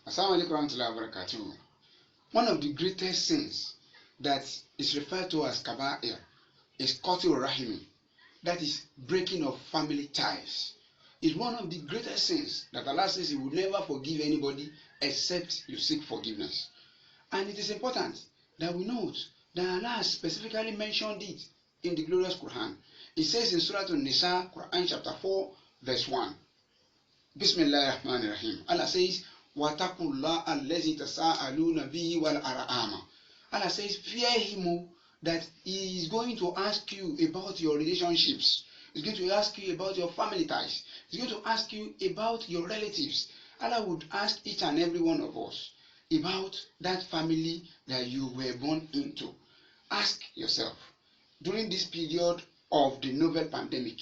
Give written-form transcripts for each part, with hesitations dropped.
Assalamu alaikum warahmatullahi wabarakatuh. One of the greatest sins that is referred to as kaba'ir is qat'u rahimi, that is breaking of family ties. It's one of the greatest sins that Allah says He will never forgive anybody except you seek forgiveness. And it is important that we note that Allah has specifically mentioned it in the glorious Quran. It says in Surah An-Nisa, Quran chapter 4, verse 1. Bismillahir Rahmanir Rahim. Allah says, Watakullah allazi tasa'aluna bihi wal ar'ama. Allah says, fear Him that He is going to ask you about your relationships. He's going to ask you about your family ties. He's going to ask you about your relatives. Allah would ask each and every one of us about that family that you were born into. Ask yourself, during this period of the novel pandemic,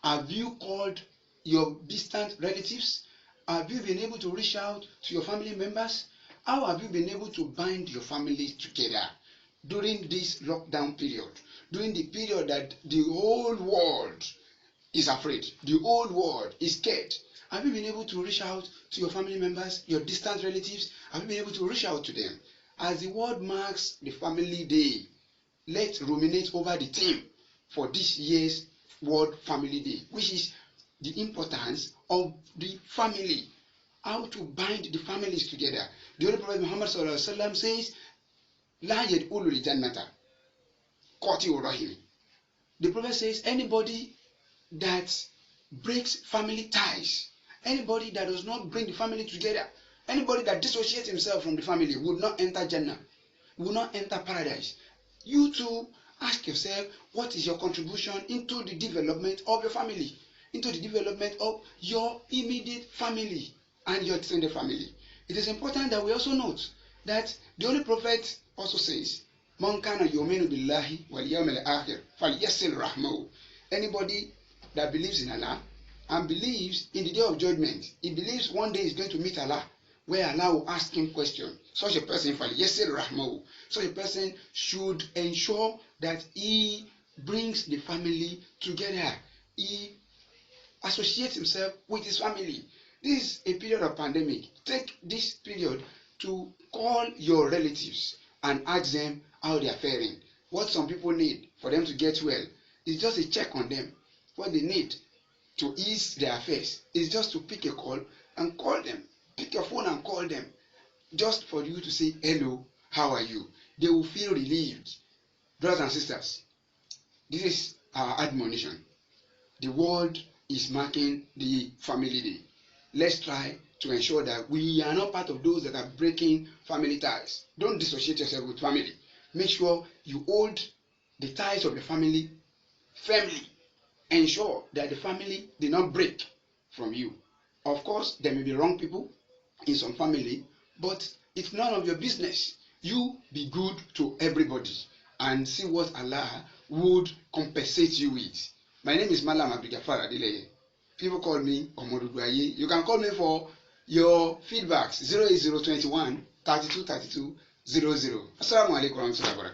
have you called your distant relatives? Have you been able to reach out to your family members? How have you been able to bind your families together during this lockdown period? During the period that the whole world is afraid, the whole world is scared. Have you been able to reach out to your family members, your distant relatives? Have you been able to reach out to them? As the world marks the Family Day, let's ruminate over the theme for this year's World Family Day, which is the importance of the family, how to bind the families together. The Holy Prophet Muhammad says, La yad'ulu li-jannata qati'u rahim. The Prophet says, anybody that breaks family ties, anybody that does not bring the family together, anybody that dissociates himself from the family would not enter Jannah, will not enter paradise. You too, ask yourself, what is your contribution into the development of your family, into the development of your immediate family and your extended family. It is important that we also note that the Holy Prophet also says, Man kana yu'minu billahi wal yawmil akhir falyasil rahmahu. Anybody that believes in Allah and believes in the day of judgment, he believes one day he's going to meet Allah, where Allah will ask him questions. Such a person, falyasil rahmahu, such a person should ensure that he brings the family together. He associates himself with his family. This is a period of pandemic. Take this period to call your relatives and ask them how they are faring. What some people need for them to get well is just a check on them. What they need to ease their affairs is just to pick a call and call them. Pick your phone and call them. Just for you to say, hello, how are you? They will feel relieved. Brothers and sisters, this is our admonition. The world is marking the Family Day. Let's try to ensure that we are not part of those that are breaking family ties. Don't dissociate yourself with family. Make sure you hold the ties of the family firmly. Ensure that the family did not break from you. Of course, there may be wrong people in some family, but it's none of your business. You be good to everybody and see what Allah would compensate you with. My name is Mallam AbdulGhaffar Adeleye. People call me Omo Gbogbo Aye. You can call me for your feedbacks 08021 32 32 00. Assalamu alaikum warahmatullahi wabarakatuh.